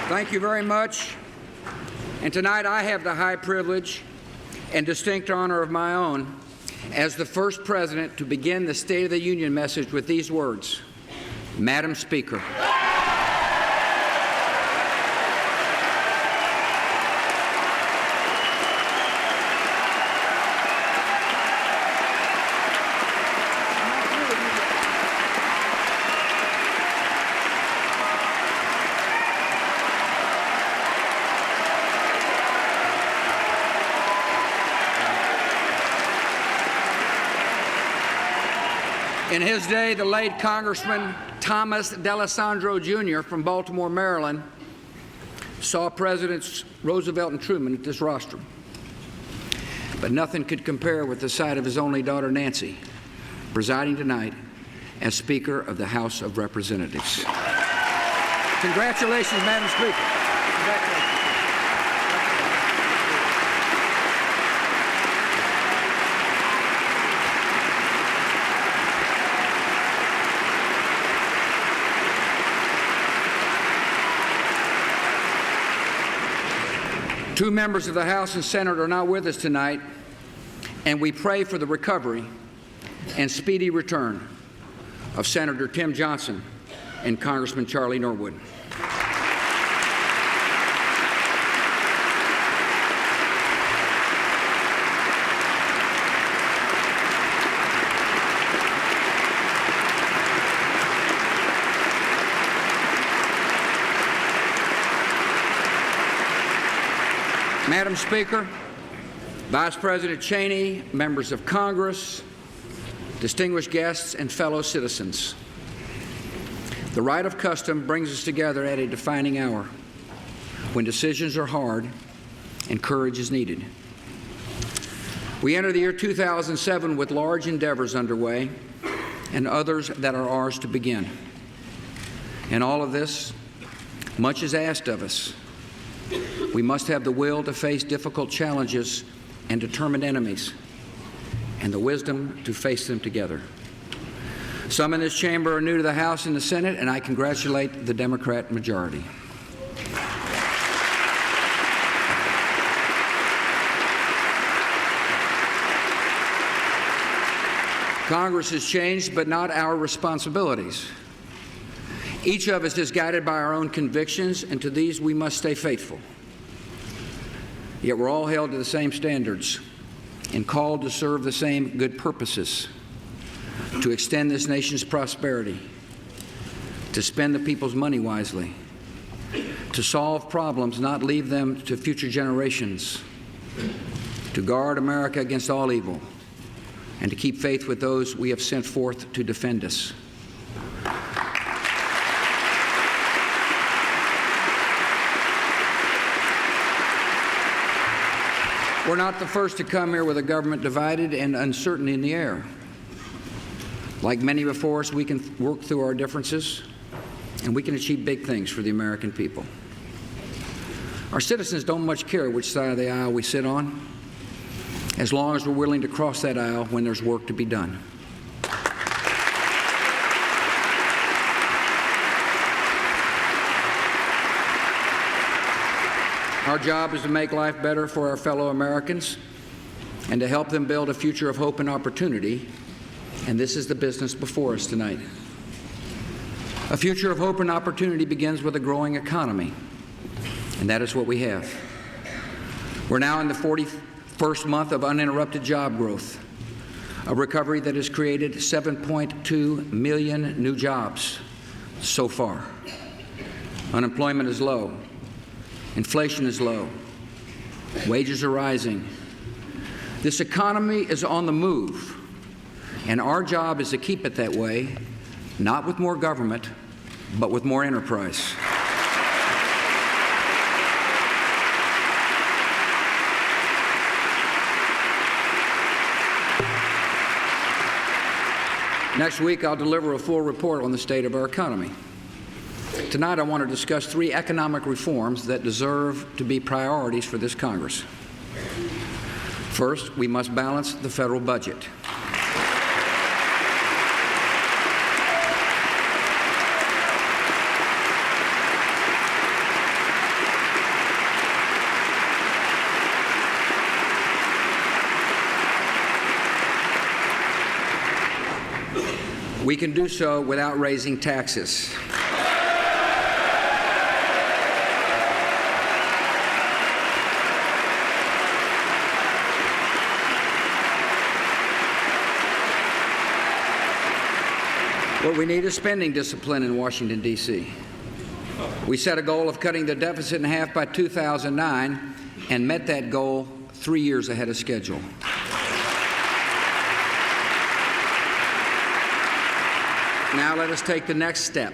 Thank you very much. And tonight I have the high privilege and distinct honor of my own as the first president to begin the State of the Union message with these words: Madam Speaker. In his day, the late Congressman Thomas D'Alessandro, Jr. from Baltimore, Maryland, saw Presidents Roosevelt and Truman at this rostrum. But nothing could compare with the sight of his only daughter, Nancy, presiding tonight as Speaker of the House of Representatives. Congratulations, Madam Speaker. Congratulations. Two members of the House and Senate are not with us tonight, and we pray for the recovery and speedy return of Senator Tim Johnson and Congressman Charlie Norwood. Madam Speaker, Vice President Cheney, members of Congress, distinguished guests, and fellow citizens, the rite of custom brings us together at a defining hour when decisions are hard and courage is needed. We enter the year 2007 with large endeavors underway and others that are ours to begin. In all of this, much is asked of us. We must have the will to face difficult challenges and determined enemies, and the wisdom to face them together. Some in this chamber are new to the House and the Senate, and I congratulate the Democrat majority. Congress has changed, but not our responsibilities. Each of us is guided by our own convictions, and to these we must stay faithful. Yet we're all held to the same standards and called to serve the same good purposes, to extend this nation's prosperity, to spend the people's money wisely, to solve problems, not leave them to future generations, to guard America against all evil, and to keep faith with those we have sent forth to defend us. We're not the first to come here with a government divided and uncertainty in the air. Like many before us, we can work through our differences, and we can achieve big things for the American people. Our citizens don't much care which side of the aisle we sit on, as long as we're willing to cross that aisle when there's work to be done. Our job is to make life better for our fellow Americans and to help them build a future of hope and opportunity, and this is the business before us tonight. A future of hope and opportunity begins with a growing economy, and that is what we have. We're now in the 41st month of uninterrupted job growth, a recovery that has created 7.2 million new jobs so far. Unemployment is low. Inflation is low. Wages are rising. This economy is on the move, and our job is to keep it that way, not with more government, but with more enterprise. Next week, I'll deliver a full report on the state of our economy. Tonight, I want to discuss 3 economic reforms that deserve to be priorities for this Congress. First, we must balance the federal budget. We can do so without raising taxes. What we need is spending discipline in Washington, D.C. We set a goal of cutting the deficit in half by 2009 and met that goal 3 years ahead of schedule. Now let us take the next step.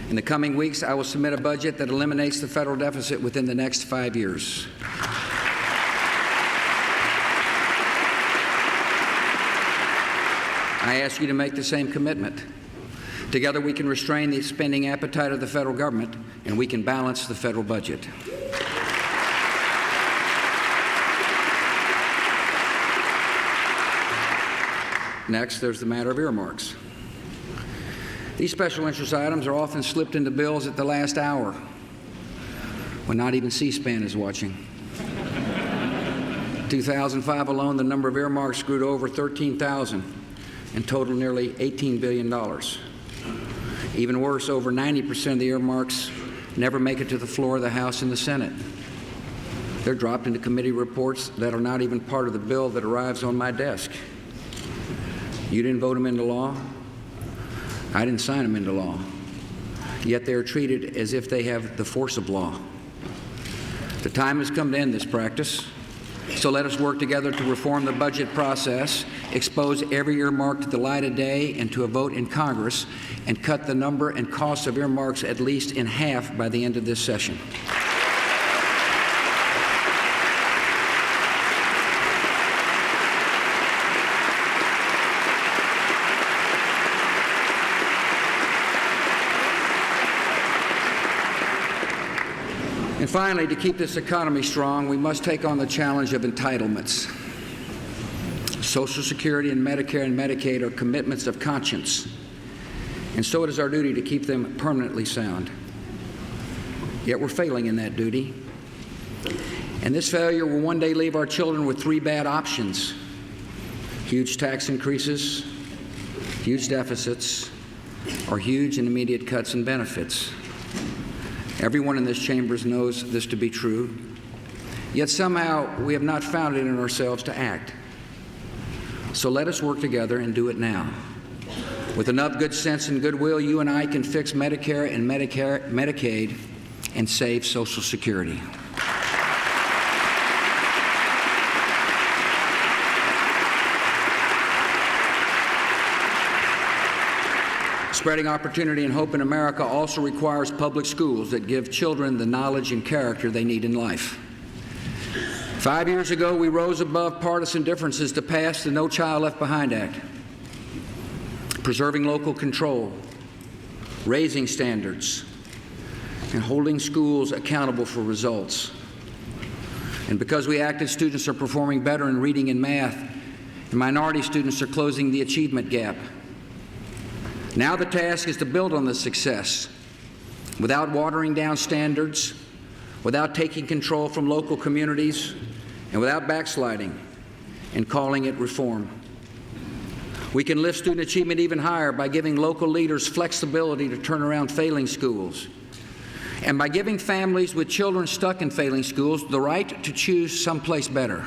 In the coming weeks, I will submit a budget that eliminates the federal deficit within the next 5 years. I ask you to make the same commitment. Together we can restrain the spending appetite of the federal government, and we can balance the federal budget. Next, there's the matter of earmarks. These special interest items are often slipped into bills at the last hour, when not even C-SPAN is watching. In 2005 alone, the number of earmarks grew to over 13,000 and totaled nearly $18 billion. Even worse, over 90% of the earmarks never make it to the floor of the House and the Senate. They're dropped into committee reports that are not even part of the bill that arrives on my desk. You didn't vote them into law. I didn't sign them into law. Yet they are treated as if they have the force of law. The time has come to end this practice. So let us work together to reform the budget process, expose every earmark to the light of day and to a vote in Congress, and cut the number and cost of earmarks at least in half by the end of this session. And finally, to keep this economy strong, we must take on the challenge of entitlements. Social Security and Medicare and Medicaid are commitments of conscience, and so it is our duty to keep them permanently sound. Yet we're failing in that duty. And this failure will one day leave our children with three bad options: huge tax increases, huge deficits, or huge and immediate cuts in benefits. Everyone in this chamber knows this to be true, yet somehow we have not found it in ourselves to act. So let us work together and do it now. With enough good sense and goodwill, you and I can fix Medicare and Medicaid and save Social Security. Spreading opportunity and hope in America also requires public schools that give children the knowledge and character they need in life. 5 years ago, we rose above partisan differences to pass the No Child Left Behind Act, preserving local control, raising standards, and holding schools accountable for results. And because we acted, students are performing better in reading and math, and minority students are closing the achievement gap. Now the task is to build on this success without watering down standards, without taking control from local communities, and without backsliding and calling it reform. We can lift student achievement even higher by giving local leaders flexibility to turn around failing schools, and by giving families with children stuck in failing schools the right to choose someplace better.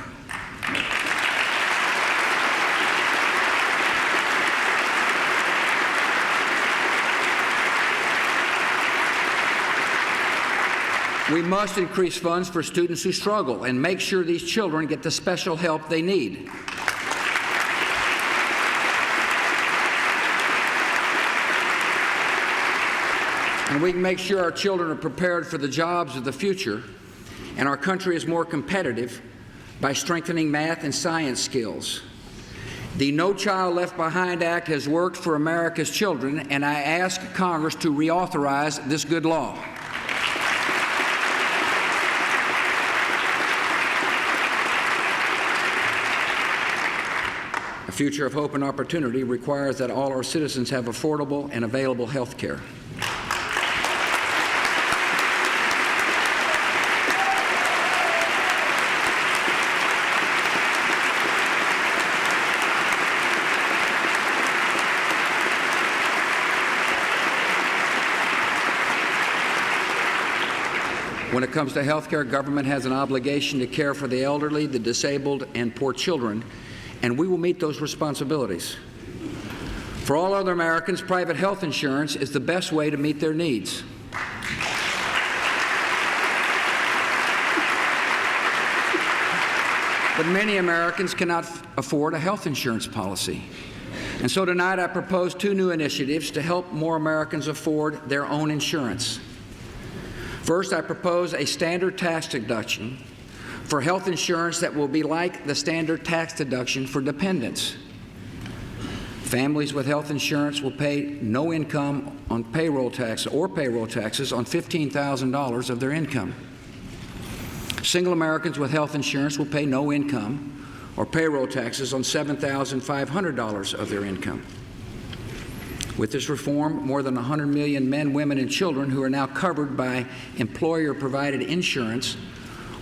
We must increase funds for students who struggle and make sure these children get the special help they need. And we can make sure our children are prepared for the jobs of the future and our country is more competitive by strengthening math and science skills. The No Child Left Behind Act has worked for America's children, and I ask Congress to reauthorize this good law. A future of hope and opportunity requires that all our citizens have affordable and available health care. When it comes to health care, government has an obligation to care for the elderly, the disabled, and poor children, and we will meet those responsibilities. For all other Americans, private health insurance is the best way to meet their needs. But many Americans cannot afford a health insurance policy. And so tonight I propose two new initiatives to help more Americans afford their own insurance. First, I propose a standard tax deduction for health insurance that will be like the standard tax deduction for dependents. Families with health insurance will pay no income on payroll tax or payroll taxes on $15,000 of their income. Single Americans with health insurance will pay no income or payroll taxes on $7,500 of their income. With this reform, more than 100 million men, women, and children who are now covered by employer-provided insurance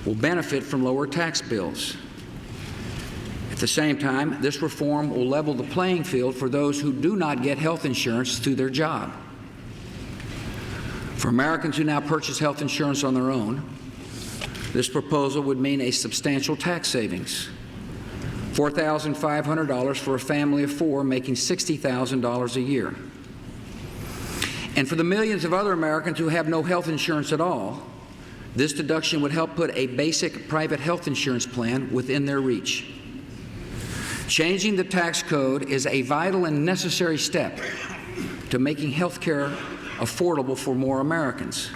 will benefit from lower tax bills. At the same time, this reform will level the playing field for those who do not get health insurance through their job. For Americans who now purchase health insurance on their own, this proposal would mean a substantial tax savings. $4,500 for a family of four making $60,000 a year. And for the millions of other Americans who have no health insurance at all, this deduction would help put a basic private health insurance plan within their reach. Changing the tax code is a vital and necessary step to making health care affordable for more Americans.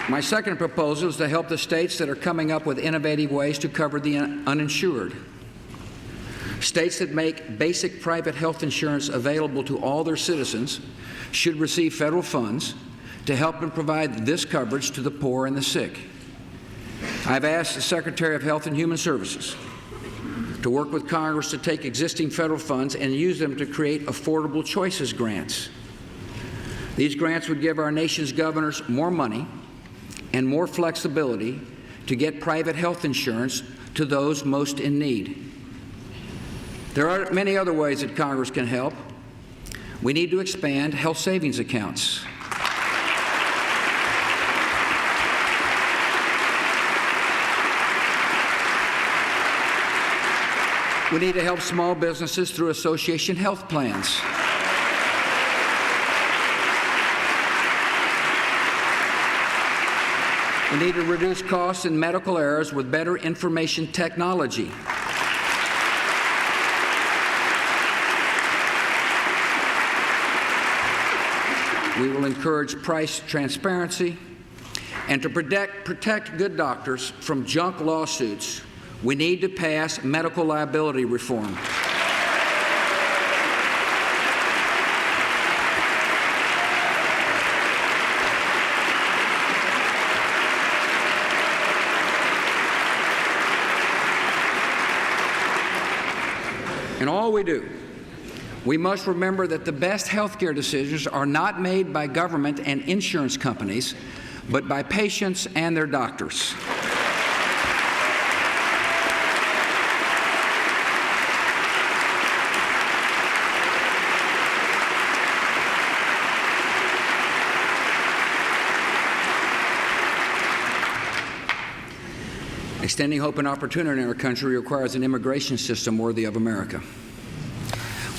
My second proposal is to help the states that are coming up with innovative ways to cover the uninsured. States that make basic private health insurance available to all their citizens should receive federal funds to help them provide this coverage to the poor and the sick. I've asked the Secretary of Health and Human Services to work with Congress to take existing federal funds and use them to create affordable choices grants. These grants would give our nation's governors more money and more flexibility to get private health insurance to those most in need. There are many other ways that Congress can help. We need to expand health savings accounts. We need to help small businesses through association health plans. We need to reduce costs in medical errors with better information technology. We will encourage price transparency, and to protect good doctors from junk lawsuits, we need to pass medical liability reform. In all we do, we must remember that the best health care decisions are not made by government and insurance companies, but by patients and their doctors. Extending hope and opportunity in our country requires an immigration system worthy of America,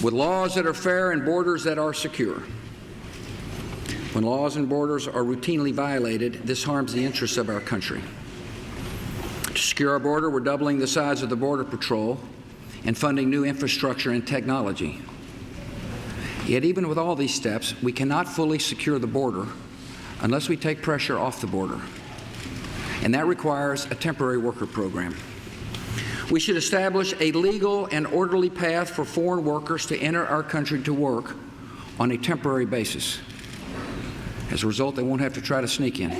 with laws that are fair and borders that are secure. When laws and borders are routinely violated, this harms the interests of our country. To secure our border, we're doubling the size of the Border Patrol and funding new infrastructure and technology. Yet even with all these steps, we cannot fully secure the border unless we take pressure off the border. And that requires a temporary worker program. We should establish a legal and orderly path for foreign workers to enter our country to work on a temporary basis. As a result, they won't have to try to sneak in.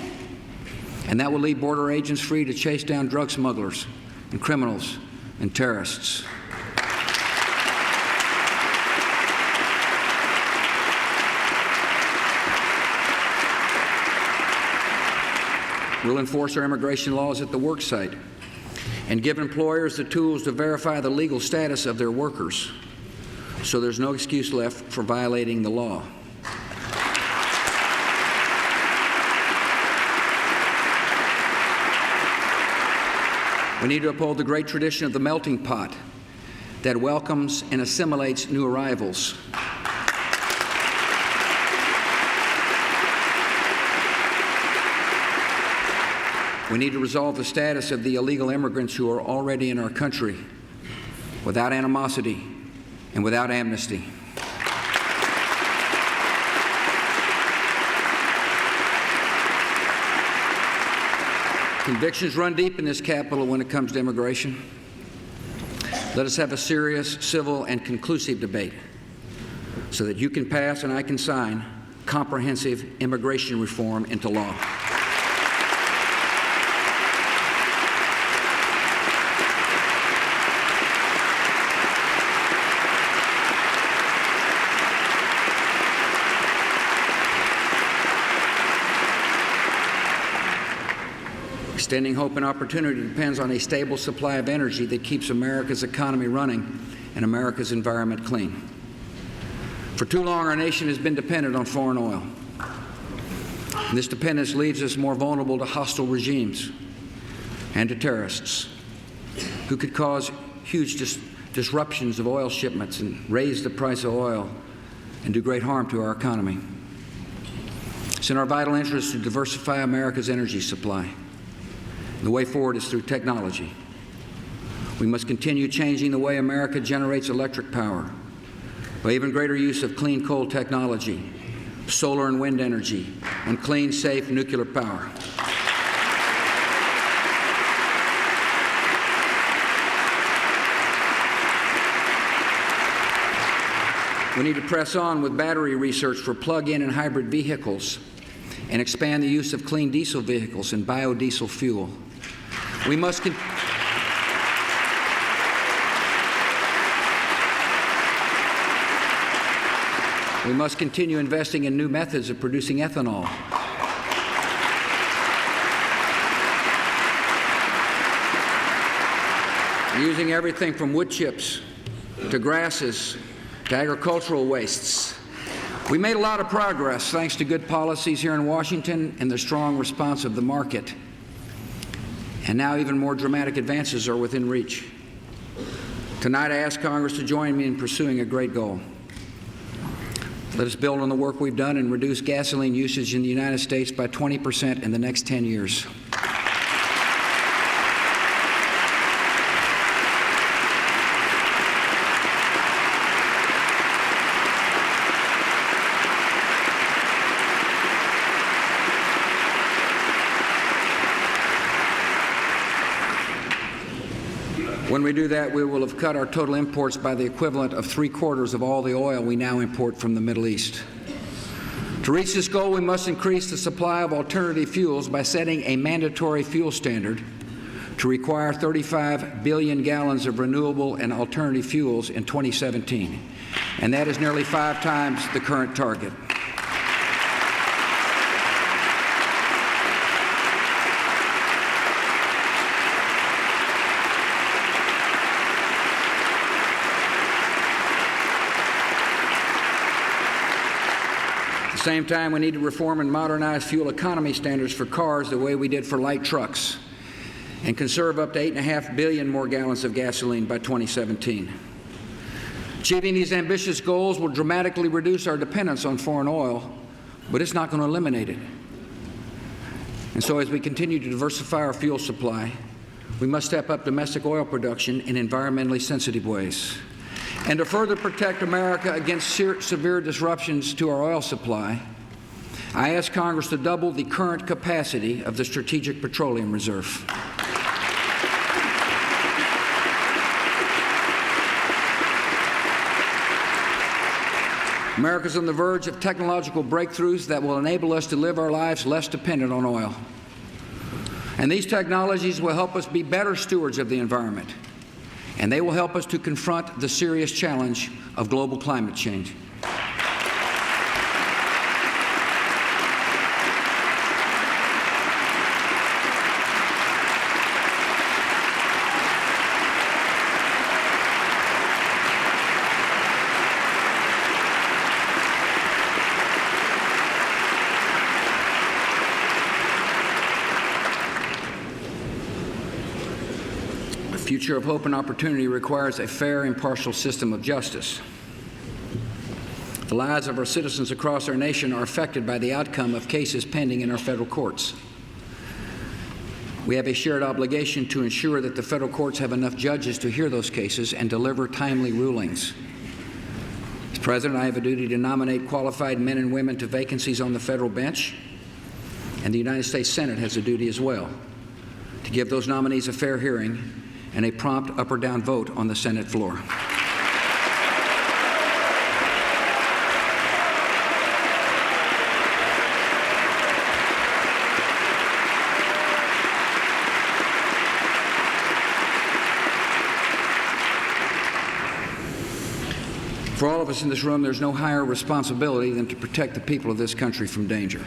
And that will leave border agents free to chase down drug smugglers and criminals and terrorists. We'll enforce our immigration laws at the work site and give employers the tools to verify the legal status of their workers, so there's no excuse left for violating the law. We need to uphold the great tradition of the melting pot that welcomes and assimilates new arrivals. We need to resolve the status of the illegal immigrants who are already in our country without animosity and without amnesty. Convictions run deep in this capital when it comes to immigration. Let us have a serious, civil, and conclusive debate so that you can pass and I can sign comprehensive immigration reform into law. Extending hope and opportunity depends on a stable supply of energy that keeps America's economy running and America's environment clean. For too long, our nation has been dependent on foreign oil. And this dependence leaves us more vulnerable to hostile regimes and to terrorists who could cause huge disruptions of oil shipments and raise the price of oil and do great harm to our economy. It's in our vital interest to diversify America's energy supply. The way forward is through technology. We must continue changing the way America generates electric power by even greater use of clean coal technology, solar and wind energy, and clean, safe nuclear power. We need to press on with battery research for plug-in and hybrid vehicles and expand the use of clean diesel vehicles and biodiesel fuel. We must continue investing in new methods of producing ethanol. Using everything from wood chips to grasses to agricultural wastes. We made a lot of progress thanks to good policies here in Washington and the strong response of the market. And now even more dramatic advances are within reach. Tonight I ask Congress to join me in pursuing a great goal. Let us build on the work we've done and reduce gasoline usage in the United States by 20% in the next 10 years. When we do that, we will have cut our total imports by the equivalent of 3/4 of all the oil we now import from the Middle East. To reach this goal, we must increase the supply of alternative fuels by setting a mandatory fuel standard to require 35 billion gallons of renewable and alternative fuels in 2017, and that is nearly 5 times the current target. At the same time, we need to reform and modernize fuel economy standards for cars the way we did for light trucks and conserve up to 8.5 billion more gallons of gasoline by 2017. Achieving these ambitious goals will dramatically reduce our dependence on foreign oil, but it's not going to eliminate it. And so as we continue to diversify our fuel supply, we must step up domestic oil production in environmentally sensitive ways. And to further protect America against severe disruptions to our oil supply, I ask Congress to double the current capacity of the Strategic Petroleum Reserve. America is on the verge of technological breakthroughs that will enable us to live our lives less dependent on oil. And these technologies will help us be better stewards of the environment, and they will help us to confront the serious challenge of global climate change. future of hope and opportunity requires a fair, impartial system of justice. The lives of our citizens across our nation are affected by the outcome of cases pending in our federal courts. We have a shared obligation to ensure that the federal courts have enough judges to hear those cases and deliver timely rulings. As President, I have a duty to nominate qualified men and women to vacancies on the federal bench, and the United States Senate has a duty as well to give those nominees a fair hearing and a prompt up or down vote on the Senate floor. For all of us in this room, there's no higher responsibility than to protect the people of this country from danger.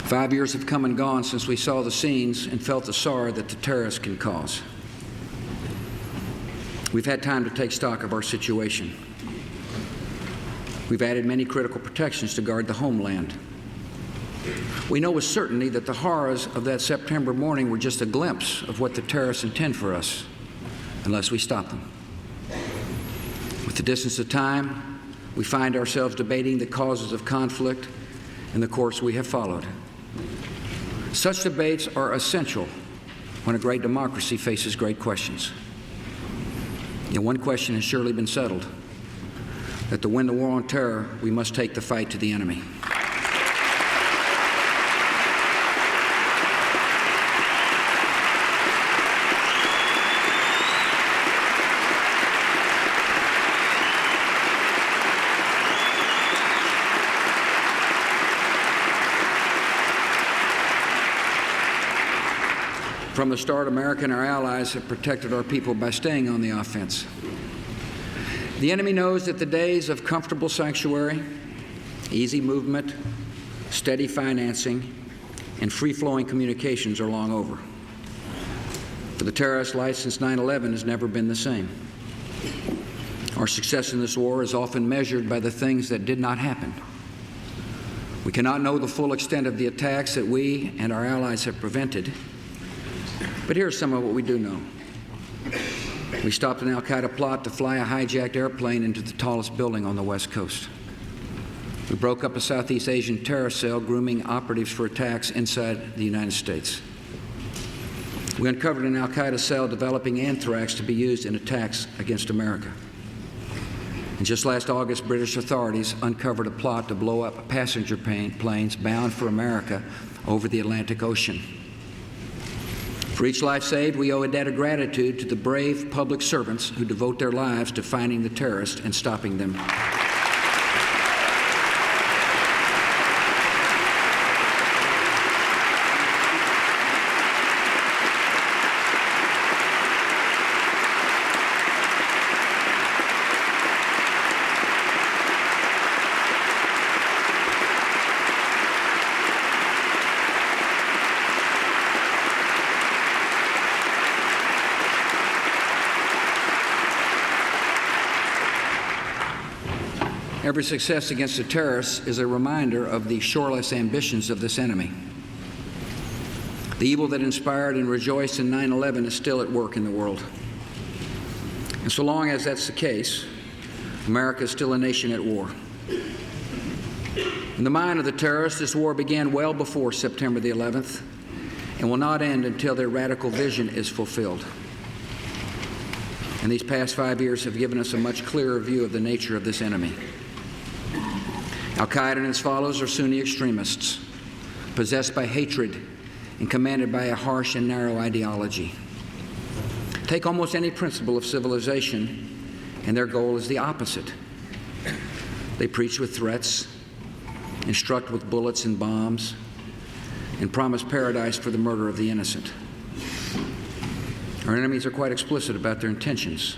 5 years have come and gone since we saw the scenes and felt the sorrow that the terrorists can cause. We've had time to take stock of our situation. We've added many critical protections to guard the homeland. We know with certainty that the horrors of that September morning were just a glimpse of what the terrorists intend for us unless we stop them. With the distance of time, we find ourselves debating the causes of conflict and the course we have followed. Such debates are essential when a great democracy faces great questions. And one question has surely been settled, that to win the war on terror, we must take the fight to the enemy. From the start, America and our allies have protected our people by staying on the offense. The enemy knows that the days of comfortable sanctuary, easy movement, steady financing, and free-flowing communications are long over. For the terrorists, life since 9/11 has never been the same. Our success in this war is often measured by the things that did not happen. We cannot know the full extent of the attacks that we and our allies have prevented. But here's some of what we do know. We stopped an al-Qaeda plot to fly a hijacked airplane into the tallest building on the West Coast. We broke up a Southeast Asian terrorist cell grooming operatives for attacks inside the United States. We uncovered an al-Qaeda cell developing anthrax to be used in attacks against America. And just last August, British authorities uncovered a plot to blow up passenger planes bound for America over the Atlantic Ocean. For each life saved, we owe a debt of gratitude to the brave public servants who devote their lives to finding the terrorists and stopping them. Every success against the terrorists is a reminder of the shoreless ambitions of this enemy. The evil that inspired and rejoiced in 9/11 is still at work in the world. And so long as that's the case, America is still a nation at war. In the mind of the terrorists, this war began well before September the 11th and will not end until their radical vision is fulfilled. And these past 5 years have given us a much clearer view of the nature of this enemy. Al-Qaeda and its followers are Sunni extremists, possessed by hatred and commanded by a harsh and narrow ideology. Take almost any principle of civilization, and their goal is the opposite. They preach with threats, instruct with bullets and bombs, and promise paradise for the murder of the innocent. Our enemies are quite explicit about their intentions.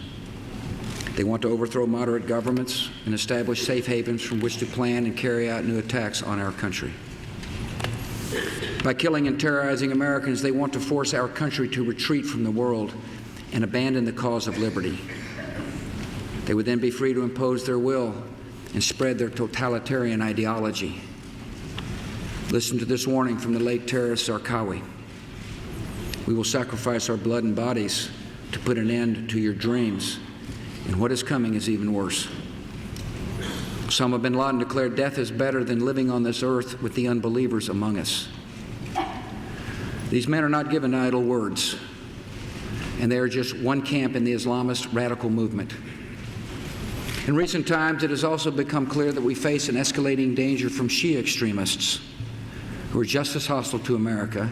They want to overthrow moderate governments and establish safe havens from which to plan and carry out new attacks on our country. By killing and terrorizing Americans, they want to force our country to retreat from the world and abandon the cause of liberty. They would then be free to impose their will and spread their totalitarian ideology. Listen to this warning from the late terrorist Zarqawi. We will sacrifice our blood and bodies to put an end to your dreams, and what is coming is even worse. Osama bin Laden declared death is better than living on this earth with the unbelievers among us. These men are not given idle words, and they are just one camp in the Islamist radical movement. In recent times, it has also become clear that we face an escalating danger from Shia extremists who are just as hostile to America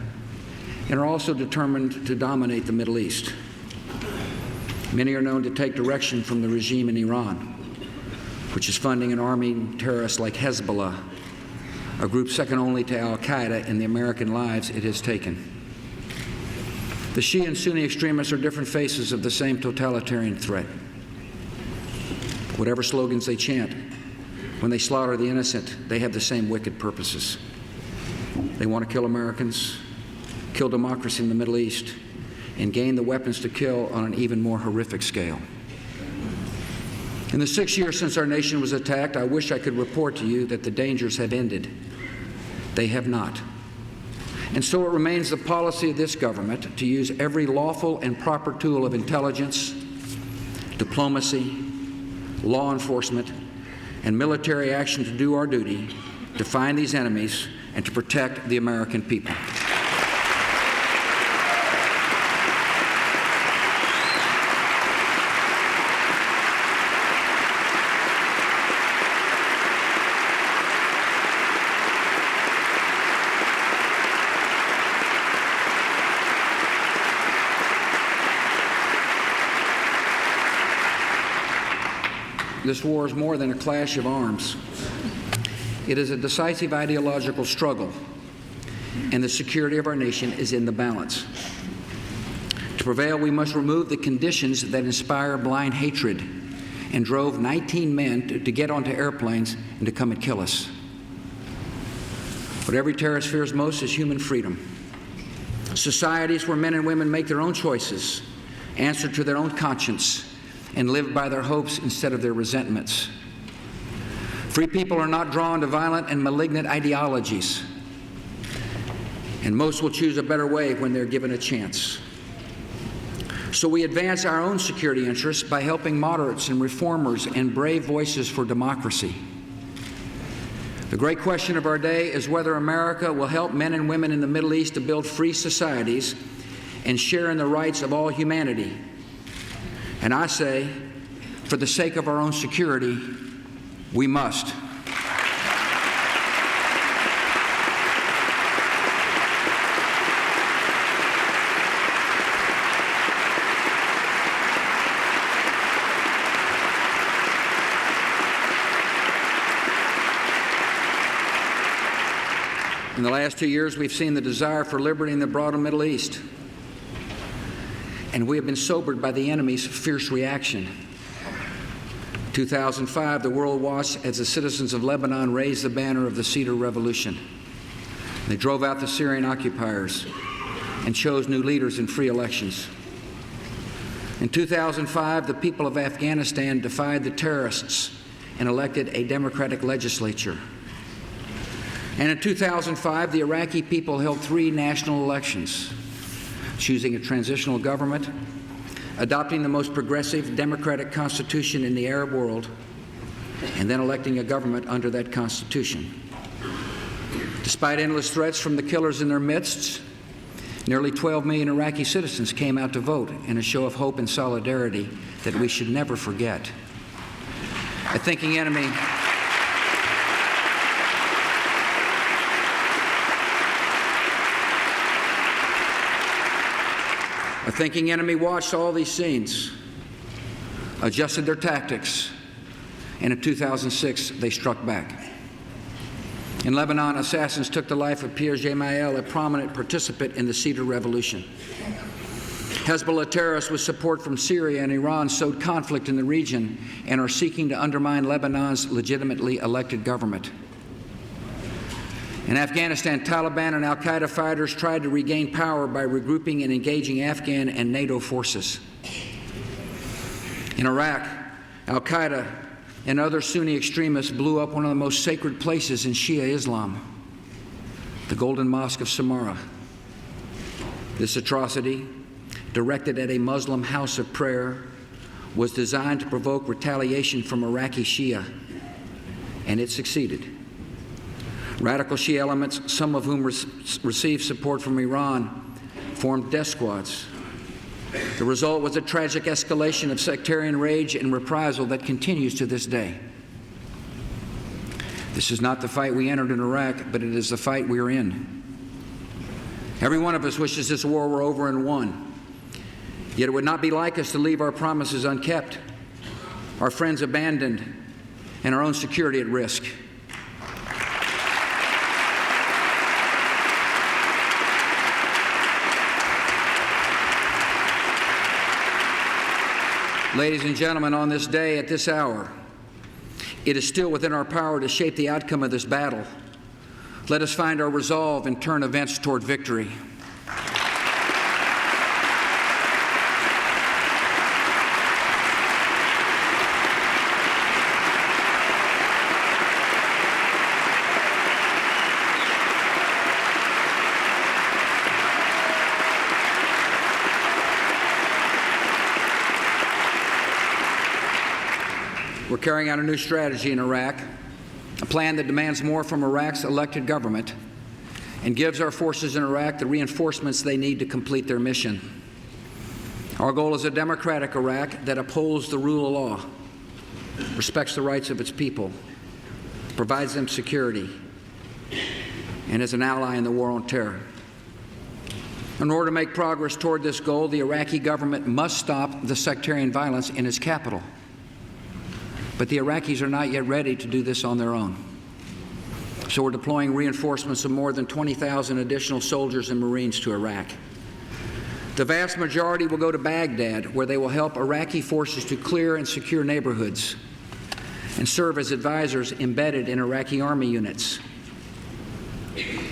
and are also determined to dominate the Middle East. Many are known to take direction from the regime in Iran, which is funding and arming terrorists like Hezbollah, a group second only to al-Qaeda in the American lives it has taken. The Shia and Sunni extremists are different faces of the same totalitarian threat. Whatever slogans they chant, when they slaughter the innocent, they have the same wicked purposes. They want to kill Americans, kill democracy in the Middle East, and gain the weapons to kill on an even more horrific scale. In the 6 years since our nation was attacked, I wish I could report to you that the dangers have ended. They have not. And so it remains the policy of this government to use every lawful and proper tool of intelligence, diplomacy, law enforcement, and military action to do our duty, to find these enemies, and to protect the American people. This war is more than a clash of arms. It is a decisive ideological struggle, and the security of our nation is in the balance. To prevail, we must remove the conditions that inspire blind hatred and drove 19 men to get onto airplanes and to come and kill us. What every terrorist fears most is human freedom. Societies where men and women make their own choices, answer to their own conscience, and live by their hopes instead of their resentments. Free people are not drawn to violent and malignant ideologies, and most will choose a better way when they're given a chance. So we advance our own security interests by helping moderates and reformers and brave voices for democracy. The great question of our day is whether America will help men and women in the Middle East to build free societies and share in the rights of all humanity. And I say, for the sake of our own security, we must. In the last 2 years, we've seen the desire for liberty in the broader Middle East, and we have been sobered by the enemy's fierce reaction. In 2005, the world watched as the citizens of Lebanon raised the banner of the Cedar Revolution. They drove out the Syrian occupiers and chose new leaders in free elections. In 2005, the people of Afghanistan defied the terrorists and elected a democratic legislature. And in 2005, the Iraqi people held 3 national elections, choosing a transitional government, adopting the most progressive democratic constitution in the Arab world, and then electing a government under that constitution. Despite endless threats from the killers in their midst, nearly 12 million Iraqi citizens came out to vote in a show of hope and solidarity that we should never forget. A thinking enemy watched all these scenes, adjusted their tactics, and in 2006 they struck back. In Lebanon, assassins took the life of Pierre Gemayel, a prominent participant in the Cedar Revolution. Hezbollah terrorists with support from Syria and Iran sowed conflict in the region and are seeking to undermine Lebanon's legitimately elected government. In Afghanistan, Taliban and al-Qaeda fighters tried to regain power by regrouping and engaging Afghan and NATO forces. In Iraq, al-Qaeda and other Sunni extremists blew up one of the most sacred places in Shia Islam, the Golden Mosque of Samarra. This atrocity, directed at a Muslim house of prayer, was designed to provoke retaliation from Iraqi Shia, and it succeeded. Radical Shia elements, some of whom received support from Iran, formed death squads. The result was a tragic escalation of sectarian rage and reprisal that continues to this day. This is not the fight we entered in Iraq, but it is the fight we are in. Every one of us wishes this war were over and won. Yet it would not be like us to leave our promises unkept, our friends abandoned, and our own security at risk. Ladies and gentlemen, on this day, at this hour, it is still within our power to shape the outcome of this battle. Let us find our resolve and turn events toward victory. We're carrying out a new strategy in Iraq, a plan that demands more from Iraq's elected government and gives our forces in Iraq the reinforcements they need to complete their mission. Our goal is a democratic Iraq that upholds the rule of law, respects the rights of its people, provides them security, and is an ally in the war on terror. In order to make progress toward this goal, the Iraqi government must stop the sectarian violence in its capital. But the Iraqis are not yet ready to do this on their own. So we're deploying reinforcements of more than 20,000 additional soldiers and Marines to Iraq. The vast majority will go to Baghdad, where they will help Iraqi forces to clear and secure neighborhoods and serve as advisors embedded in Iraqi army units.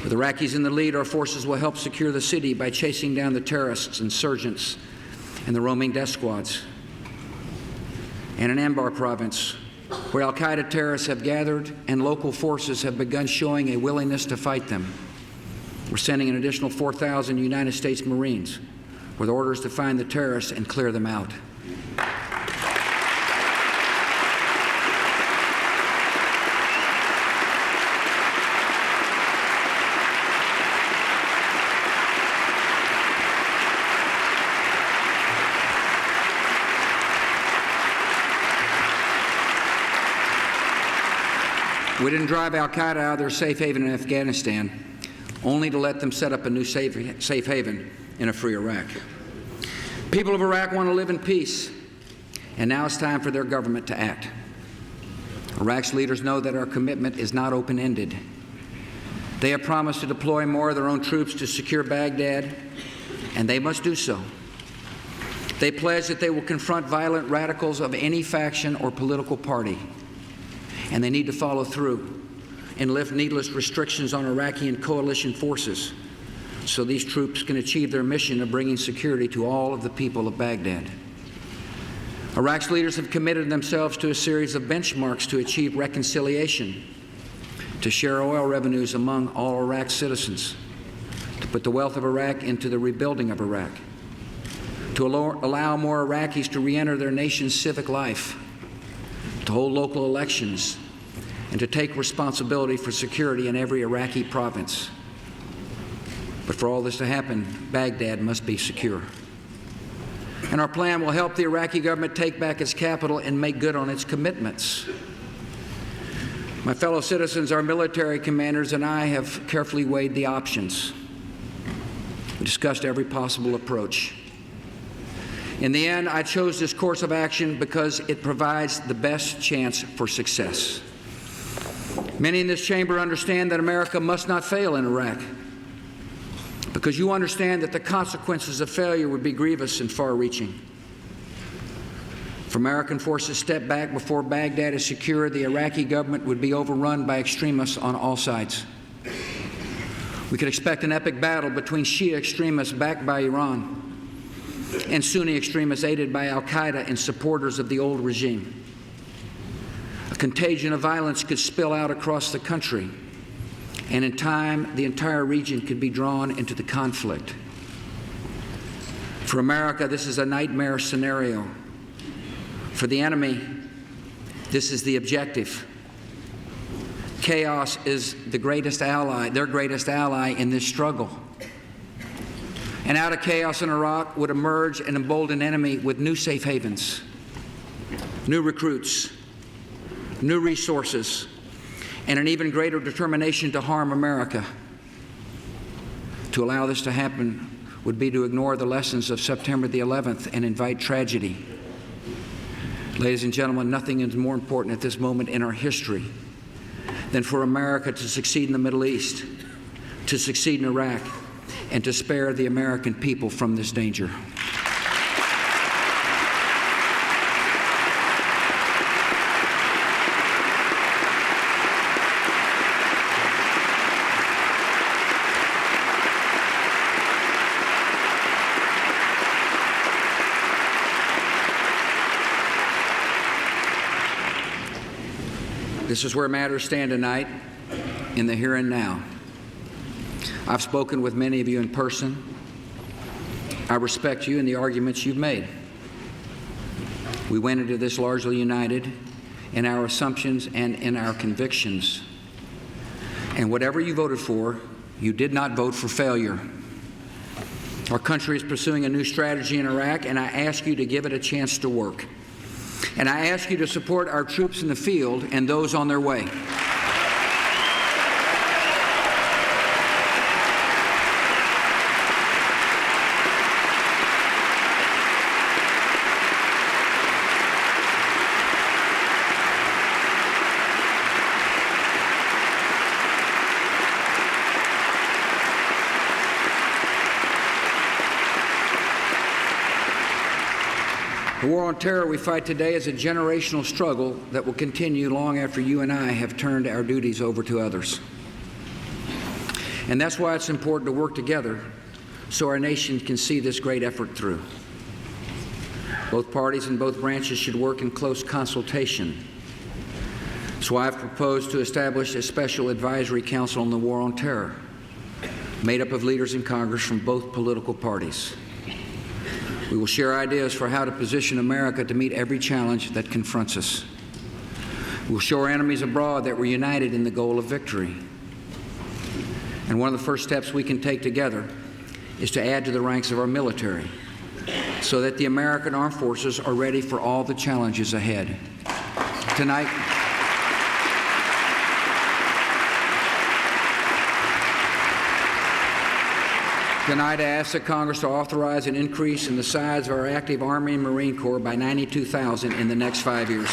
With Iraqis in the lead, our forces will help secure the city by chasing down the terrorists, insurgents, and the roaming death squads. And in Anbar province, where al-Qaeda terrorists have gathered and local forces have begun showing a willingness to fight them, we're sending an additional 4,000 United States Marines with orders to find the terrorists and clear them out. We didn't drive al-Qaeda out of their safe haven in Afghanistan, only to let them set up a new safe haven in a free Iraq. People of Iraq want to live in peace, and now it's time for their government to act. Iraq's leaders know that our commitment is not open-ended. They have promised to deploy more of their own troops to secure Baghdad, and they must do so. They pledge that they will confront violent radicals of any faction or political party, and they need to follow through and lift needless restrictions on Iraqi and coalition forces so these troops can achieve their mission of bringing security to all of the people of Baghdad. Iraq's leaders have committed themselves to a series of benchmarks to achieve reconciliation, to share oil revenues among all Iraq citizens, to put the wealth of Iraq into the rebuilding of Iraq, to allow more Iraqis to re-enter their nation's civic life, to hold local elections, and to take responsibility for security in every Iraqi province. But for all this to happen, Baghdad must be secure. And our plan will help the Iraqi government take back its capital and make good on its commitments. My fellow citizens, our military commanders and I have carefully weighed the options. We discussed every possible approach. In the end, I chose this course of action because it provides the best chance for success. Many in this chamber understand that America must not fail in Iraq, because you understand that the consequences of failure would be grievous and far-reaching. If American forces step back before Baghdad is secure, the Iraqi government would be overrun by extremists on all sides. We could expect an epic battle between Shia extremists backed by Iran and Sunni extremists aided by al-Qaeda and supporters of the old regime. A contagion of violence could spill out across the country, and in time, the entire region could be drawn into the conflict. For America, this is a nightmare scenario. For the enemy, this is the objective. Chaos is the greatest ally, their greatest ally in this struggle. And out of chaos in Iraq would emerge an emboldened enemy with new safe havens, new recruits, new resources, and an even greater determination to harm America. To allow this to happen would be to ignore the lessons of September the 11th and invite tragedy. Ladies and gentlemen, nothing is more important at this moment in our history than for America to succeed in the Middle East, to succeed in Iraq, and to spare the American people from this danger. This is where matters stand tonight, in the here and now. I've spoken with many of you in person. I respect you and the arguments you've made. We went into this largely united in our assumptions and in our convictions. And whatever you voted for, you did not vote for failure. Our country is pursuing a new strategy in Iraq, and I ask you to give it a chance to work. And I ask you to support our troops in the field and those on their way. The war on terror we fight today is a generational struggle that will continue long after you and I have turned our duties over to others. And that's why it's important to work together so our nation can see this great effort through. Both parties and both branches should work in close consultation. That's why I've proposed to establish a special advisory council on the war on terror, made up of leaders in Congress from both political parties. We will share ideas for how to position America to meet every challenge that confronts us. We will show our enemies abroad that we're united in the goal of victory. And one of the first steps we can take together is to add to the ranks of our military so that the American armed forces are ready for all the challenges ahead. Tonight, I ask the Congress to authorize an increase in the size of our active Army and Marine Corps by 92,000 in the next 5 years.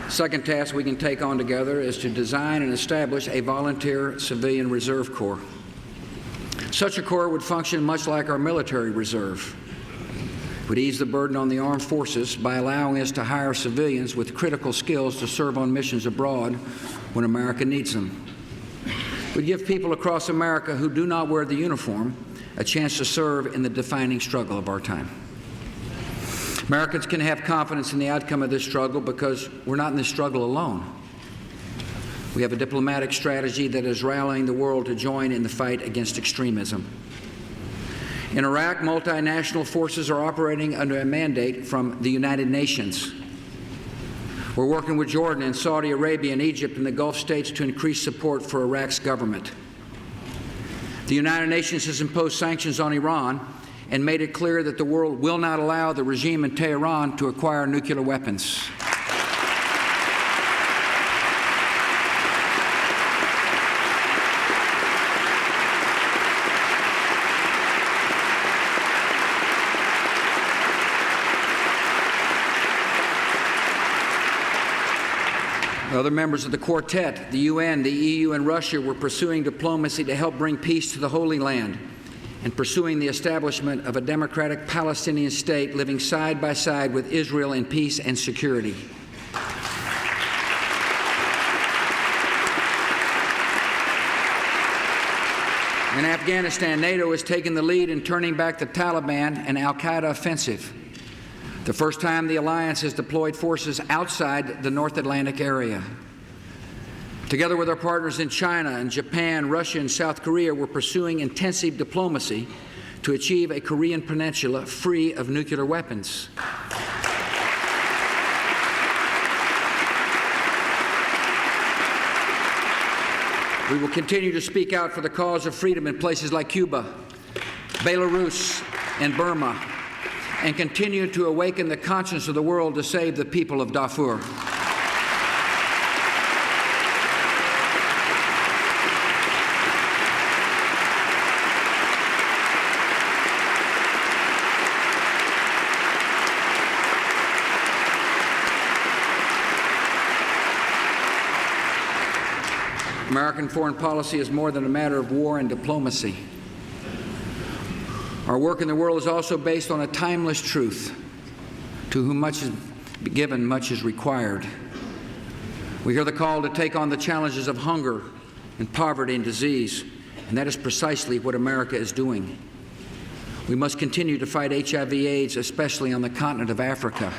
Second task we can take on together is to design and establish a volunteer civilian reserve corps. Such a corps would function much like our military reserve. It would ease the burden on the armed forces by allowing us to hire civilians with critical skills to serve on missions abroad when America needs them. It would give people across America who do not wear the uniform a chance to serve in the defining struggle of our time. Americans can have confidence in the outcome of this struggle because we're not in this struggle alone. We have a diplomatic strategy that is rallying the world to join in the fight against extremism. In Iraq, multinational forces are operating under a mandate from the United Nations. We're working with Jordan and Saudi Arabia and Egypt and the Gulf states to increase support for Iraq's government. The United Nations has imposed sanctions on Iran and made it clear that the world will not allow the regime in Tehran to acquire nuclear weapons. Other members of the Quartet, the UN, the EU, and Russia were pursuing diplomacy to help bring peace to the Holy Land and pursuing the establishment of a democratic Palestinian state living side by side with Israel in peace and security. In Afghanistan, NATO has taken the lead in turning back the Taliban and al-Qaeda offensive, the first time the alliance has deployed forces outside the North Atlantic area. Together with our partners in China and Japan, Russia, and South Korea, we're pursuing intensive diplomacy to achieve a Korean peninsula free of nuclear weapons. We will continue to speak out for the cause of freedom in places like Cuba, Belarus, and Burma, and continue to awaken the conscience of the world to save the people of Darfur. American foreign policy is more than a matter of war and diplomacy. Our work in the world is also based on a timeless truth: to whom much is given, much is required. We hear the call to take on the challenges of hunger and poverty and disease, and that is precisely what America is doing. We must continue to fight HIV/AIDS, especially on the continent of Africa.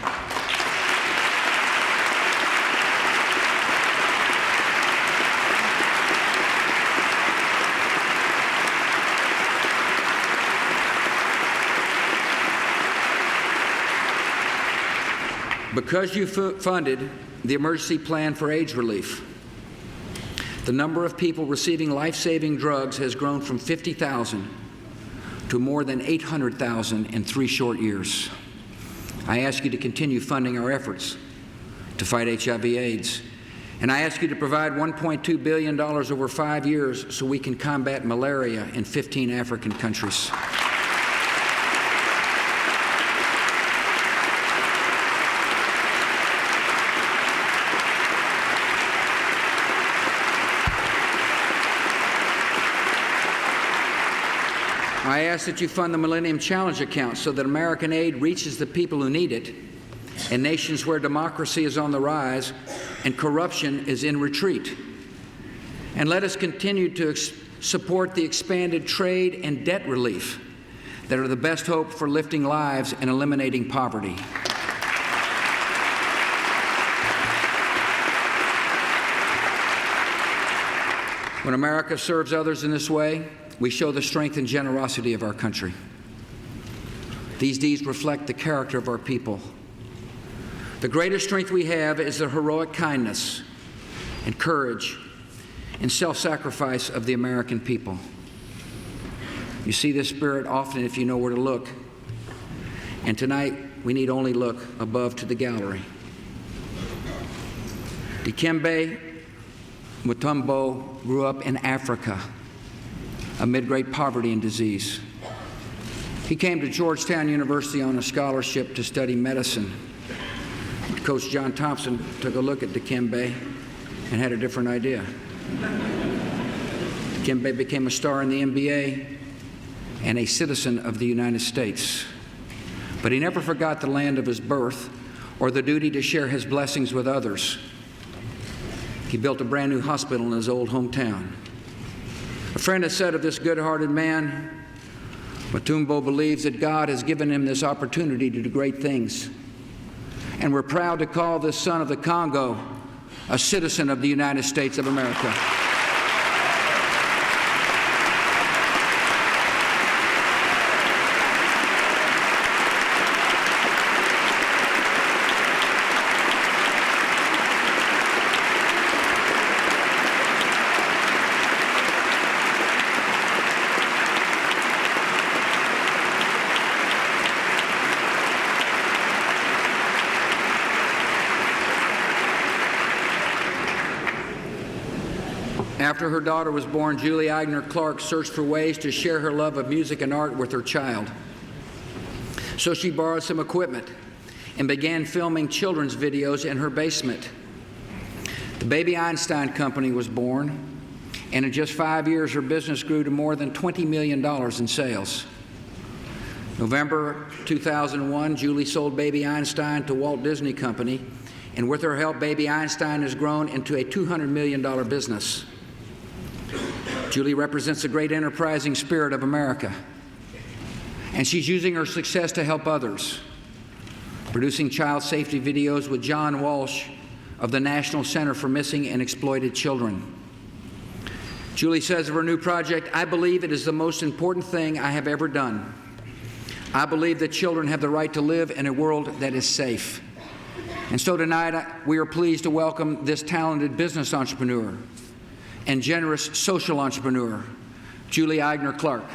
Because you funded the emergency plan for AIDS relief, the number of people receiving life-saving drugs has grown from 50,000 to more than 800,000 in 3 short years. I ask you to continue funding our efforts to fight HIV/AIDS, and I ask you to provide $1.2 billion over 5 years so we can combat malaria in 15 African countries. I ask that you fund the Millennium Challenge account so that American aid reaches the people who need it in nations where democracy is on the rise and corruption is in retreat. And let us continue to support the expanded trade and debt relief that are the best hope for lifting lives and eliminating poverty. When America serves others in this way, we show the strength and generosity of our country. These deeds reflect the character of our people. The greatest strength we have is the heroic kindness and courage and self-sacrifice of the American people. You see this spirit often if you know where to look. And tonight, we need only look above to the gallery. Dikembe Mutombo grew up in Africa amid great poverty and disease. He came to Georgetown University on a scholarship to study medicine. Coach John Thompson took a look at Dikembe and had a different idea. Dikembe became a star in the NBA and a citizen of the United States. But he never forgot the land of his birth or the duty to share his blessings with others. He built a brand new hospital in his old hometown. A friend has said of this good-hearted man, Mutombo believes that God has given him this opportunity to do great things. And we're proud to call this son of the Congo a citizen of the United States of America. After her daughter was born, Julie Eigner Clark searched for ways to share her love of music and art with her child. So she borrowed some equipment and began filming children's videos in her basement. The Baby Einstein Company was born, and in just 5 years, her business grew to more than $20 million in sales. November 2001, Julie sold Baby Einstein to Walt Disney Company, and with her help, Baby Einstein has grown into a $200 million business. Julie represents the great enterprising spirit of America, and she's using her success to help others, producing child safety videos with John Walsh of the National Center for Missing and Exploited Children. Julie says of her new project, "I believe it is the most important thing I have ever done. I believe that children have the right to live in a world that is safe." And so tonight, we are pleased to welcome this talented business entrepreneur and generous social entrepreneur, Julie Eigner Clark.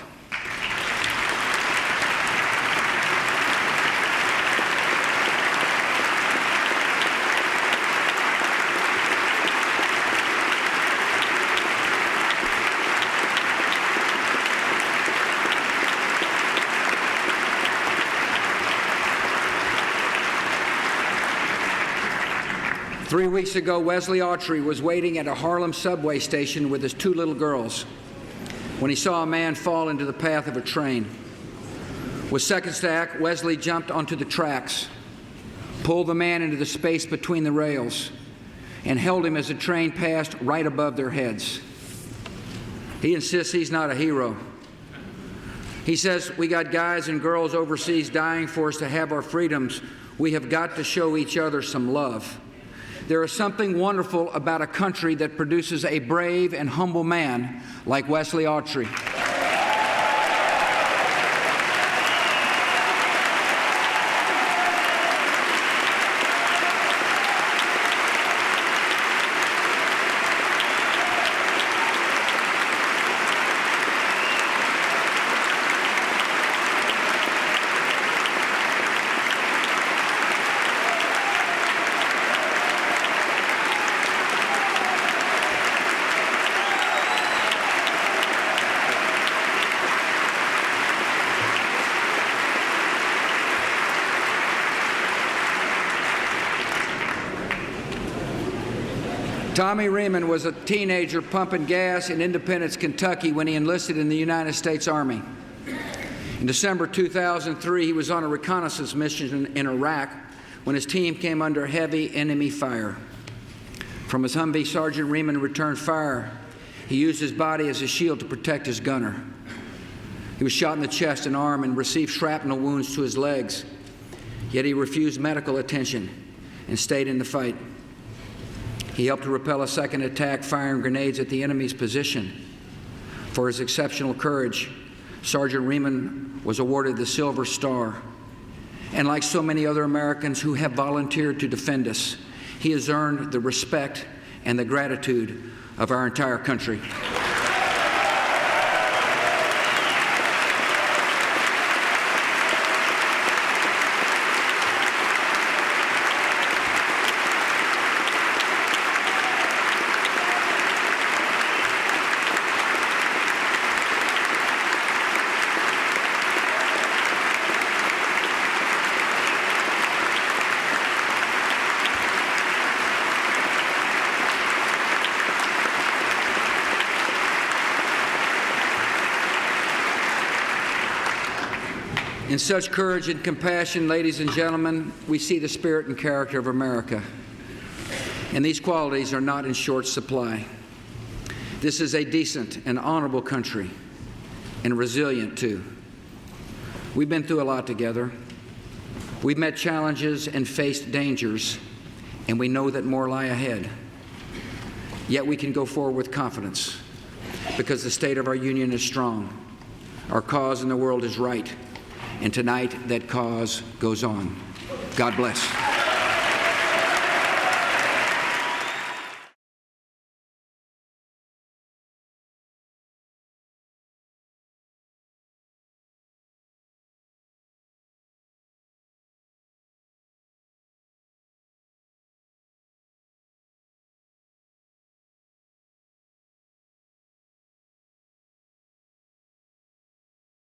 Three weeks ago, Wesley Autry was waiting at a Harlem subway station with his two little girls when he saw a man fall into the path of a train. With seconds to act, Wesley jumped onto the tracks, pulled the man into the space between the rails, and held him as the train passed right above their heads. He insists he's not a hero. He says, "We got guys and girls overseas dying for us to have our freedoms. We have got to show each other some love." There is something wonderful about a country that produces a brave and humble man like Wesley Autry. Tommy Riemann was a teenager pumping gas in Independence, Kentucky when he enlisted in the United States Army. In December 2003, he was on a reconnaissance mission in Iraq when his team came under heavy enemy fire. From his Humvee, Sergeant Riemann returned fire. He used his body as a shield to protect his gunner. He was shot in the chest and arm and received shrapnel wounds to his legs, yet he refused medical attention and stayed in the fight. He helped to repel a second attack, firing grenades at the enemy's position. For his exceptional courage, Sergeant Riemann was awarded the Silver Star. And like so many other Americans who have volunteered to defend us, he has earned the respect and the gratitude of our entire country. In such courage and compassion, ladies and gentlemen, we see the spirit and character of America. And these qualities are not in short supply. This is a decent and honorable country, and resilient too. We've been through a lot together. We've met challenges and faced dangers, and we know that more lie ahead. Yet we can go forward with confidence because the state of our union is strong. Our cause in the world is right. And tonight, that cause goes on. God bless.